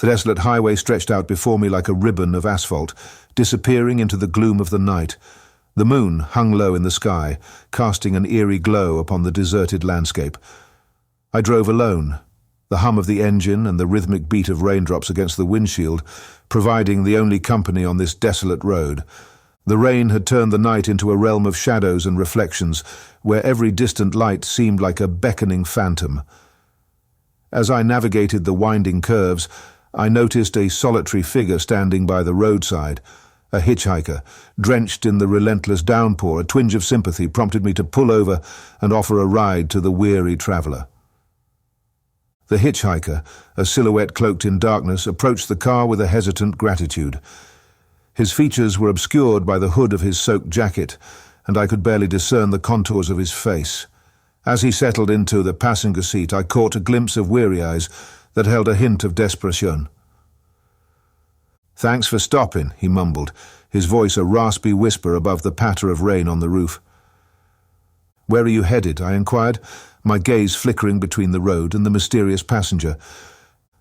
The desolate highway stretched out before me like a ribbon of asphalt, disappearing into the gloom of the night. The moon hung low in the sky, casting an eerie glow upon the deserted landscape. I drove alone, the hum of the engine and the rhythmic beat of raindrops against the windshield providing the only company on this desolate road. The rain had turned the night into a realm of shadows and reflections, where every distant light seemed like a beckoning phantom. As I navigated the winding curves, I noticed a solitary figure standing by the roadside, a hitchhiker, drenched in the relentless downpour. A twinge of sympathy prompted me to pull over and offer a ride to the weary traveler. The hitchhiker, a silhouette cloaked in darkness, approached the car with a hesitant gratitude. His features were obscured by the hood of his soaked jacket, and I could barely discern the contours of his face. As he settled into the passenger seat, I caught a glimpse of weary eyes that held a hint of desperation. "Thanks for stopping," he mumbled, his voice a raspy whisper above the patter of rain on the roof. "Where are you headed?" I inquired, my gaze flickering between the road and the mysterious passenger.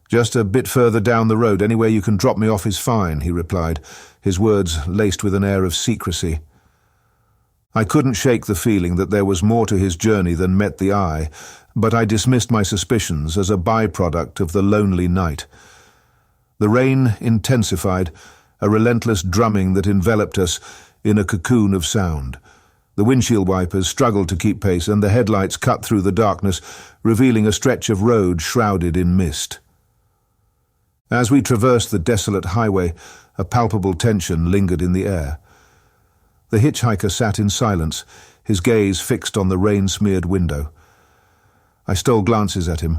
"Just a bit further down the road. Anywhere you can drop me off is fine," he replied, his words laced with an air of secrecy. I couldn't shake the feeling that there was more to his journey than met the eye, but I dismissed my suspicions as a byproduct of the lonely night. The rain intensified, a relentless drumming that enveloped us in a cocoon of sound. The windshield wipers struggled to keep pace, and the headlights cut through the darkness, revealing a stretch of road shrouded in mist. As we traversed the desolate highway, a palpable tension lingered in the air. The hitchhiker sat in silence, his gaze fixed on the rain-smeared window. I stole glances at him,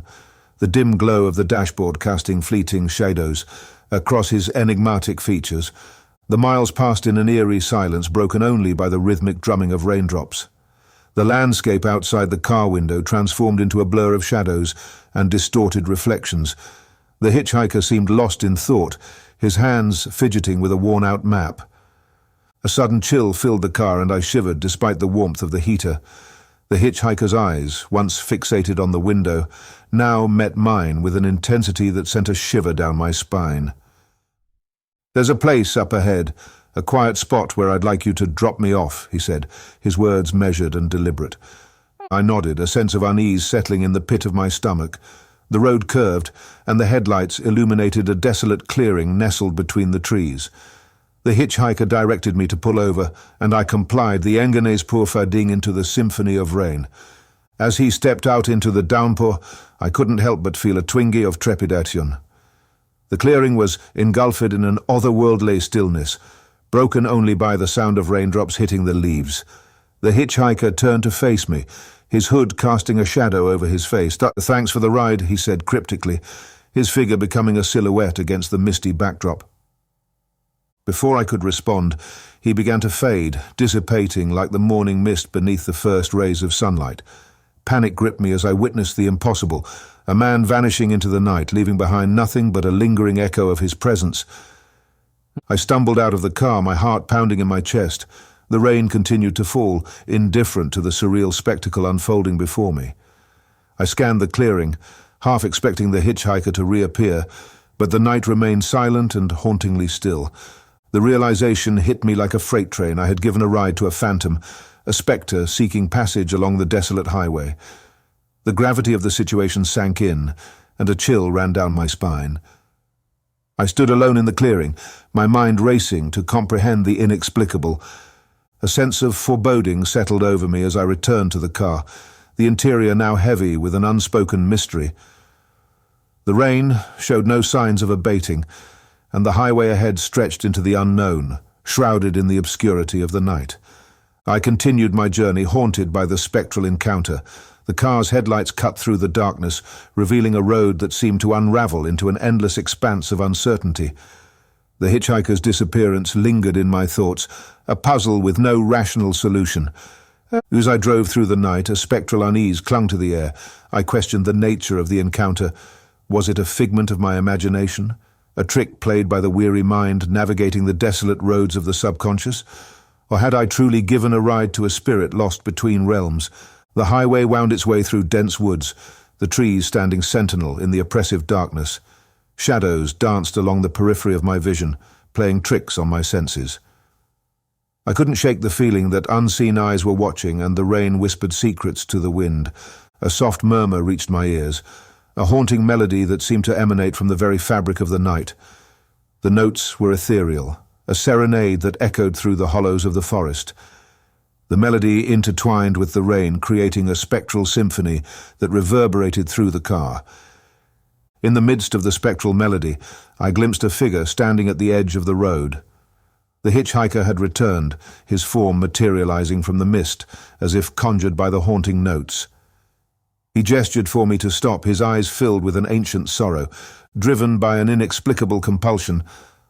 the dim glow of the dashboard casting fleeting shadows across his enigmatic features. The miles passed in an eerie silence, broken only by the rhythmic drumming of raindrops. The landscape outside the car window transformed into a blur of shadows and distorted reflections. The hitchhiker seemed lost in thought, his hands fidgeting with a worn-out map. A sudden chill filled the car, and I shivered despite the warmth of the heater. The hitchhiker's eyes, once fixated on the window, now met mine with an intensity that sent a shiver down my spine. "There's a place up ahead, a quiet spot where I'd like you to drop me off," he said, his words measured and deliberate. I nodded, a sense of unease settling in the pit of my stomach. The road curved, and the headlights illuminated a desolate clearing nestled between the trees. The hitchhiker directed me to pull over, and I complied, the Engenes pour fading into the symphony of rain. As he stepped out into the downpour, I couldn't help but feel a twinge of trepidation. The clearing was engulfed in an otherworldly stillness, broken only by the sound of raindrops hitting the leaves. The hitchhiker turned to face me, his hood casting a shadow over his face. "Thanks for the ride," he said cryptically, his figure becoming a silhouette against the misty backdrop. Before I could respond, he began to fade, dissipating like the morning mist beneath the first rays of sunlight. Panic gripped me as I witnessed the impossible, a man vanishing into the night, leaving behind nothing but a lingering echo of his presence. I stumbled out of the car, my heart pounding in my chest. The rain continued to fall, indifferent to the surreal spectacle unfolding before me. I scanned the clearing, half expecting the hitchhiker to reappear, but the night remained silent and hauntingly still. The realization hit me like a freight train. I had given a ride to a phantom, a spectre seeking passage along the desolate highway. The gravity of the situation sank in, and a chill ran down my spine. I stood alone in the clearing, my mind racing to comprehend the inexplicable. A sense of foreboding settled over me as I returned to the car, the interior now heavy with an unspoken mystery. The rain showed no signs of abating, and the highway ahead stretched into the unknown, shrouded in the obscurity of the night. I continued my journey, haunted by the spectral encounter. The car's headlights cut through the darkness, revealing a road that seemed to unravel into an endless expanse of uncertainty. The hitchhiker's disappearance lingered in my thoughts, a puzzle with no rational solution. As I drove through the night, a spectral unease clung to the air. I questioned the nature of the encounter. Was it a figment of my imagination? A trick played by the weary mind navigating the desolate roads of the subconscious? Or had I truly given a ride to a spirit lost between realms? The highway wound its way through dense woods, the trees standing sentinel in the oppressive darkness. Shadows danced along the periphery of my vision, playing tricks on my senses. I couldn't shake the feeling that unseen eyes were watching, and the rain whispered secrets to the wind. A soft murmur reached my ears, a haunting melody that seemed to emanate from the very fabric of the night. The notes were ethereal, a serenade that echoed through the hollows of the forest. The melody intertwined with the rain, creating a spectral symphony that reverberated through the car. In the midst of the spectral melody, I glimpsed a figure standing at the edge of the road. The hitchhiker had returned, his form materializing from the mist, as if conjured by the haunting notes. He gestured for me to stop, his eyes filled with an ancient sorrow. Driven by an inexplicable compulsion,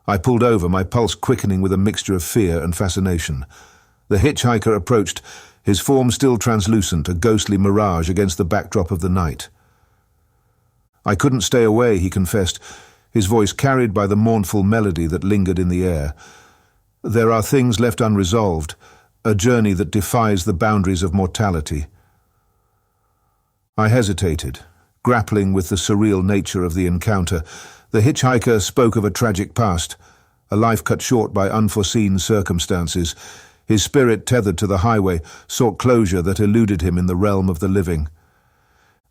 I pulled over, my pulse quickening with a mixture of fear and fascination. The hitchhiker approached, his form still translucent, a ghostly mirage against the backdrop of the night. I couldn't stay away, he confessed, his voice carried by the mournful melody that lingered in the air. There are things left unresolved, a journey that defies the boundaries of mortality. I hesitated, grappling with the surreal nature of the encounter. The hitchhiker spoke of a tragic past, a life cut short by unforeseen circumstances. His spirit, tethered to the highway, sought closure that eluded him in the realm of the living.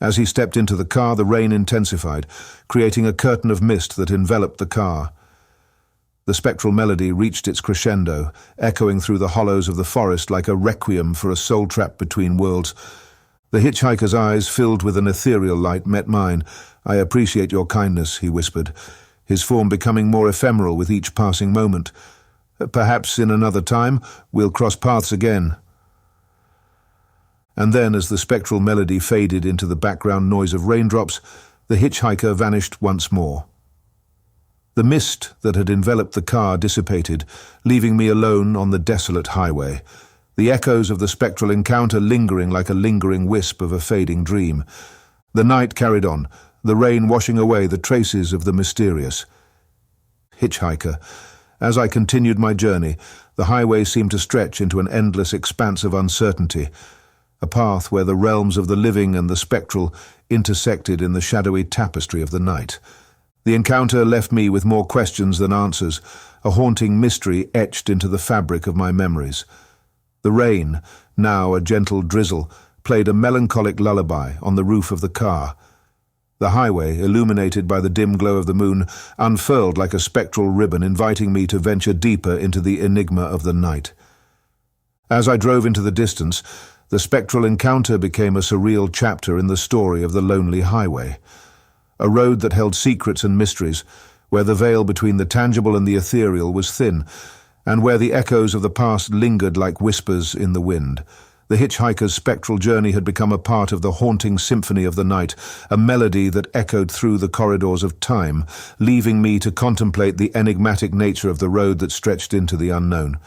As he stepped into the car, the rain intensified, creating a curtain of mist that enveloped the car. The spectral melody reached its crescendo, echoing through the hollows of the forest like a requiem for a soul trapped between worlds. The hitchhiker's eyes, filled with an ethereal light, met mine. "I appreciate your kindness," he whispered, his form becoming more ephemeral with each passing moment. "Perhaps in another time we'll cross paths again." And then, as the spectral melody faded into the background noise of raindrops, the hitchhiker vanished once more. The mist that had enveloped the car dissipated, leaving me alone on the desolate highway, the echoes of the spectral encounter lingering like a lingering wisp of a fading dream. The night carried on, the rain washing away the traces of the mysterious. Hitchhiker. As I continued my journey, the highway seemed to stretch into an endless expanse of uncertainty, a path where the realms of the living and the spectral intersected in the shadowy tapestry of the night. The encounter left me with more questions than answers, a haunting mystery etched into the fabric of my memories. The rain, now a gentle drizzle, played a melancholic lullaby on the roof of the car. The highway, illuminated by the dim glow of the moon, unfurled like a spectral ribbon, inviting me to venture deeper into the enigma of the night. As I drove into the distance, the spectral encounter became a surreal chapter in the story of the lonely highway. A road that held secrets and mysteries, where the veil between the tangible and the ethereal was thin, and where the echoes of the past lingered like whispers in the wind. The hitchhiker's spectral journey had become a part of the haunting symphony of the night, a melody that echoed through the corridors of time, leaving me to contemplate the enigmatic nature of the road that stretched into the unknown.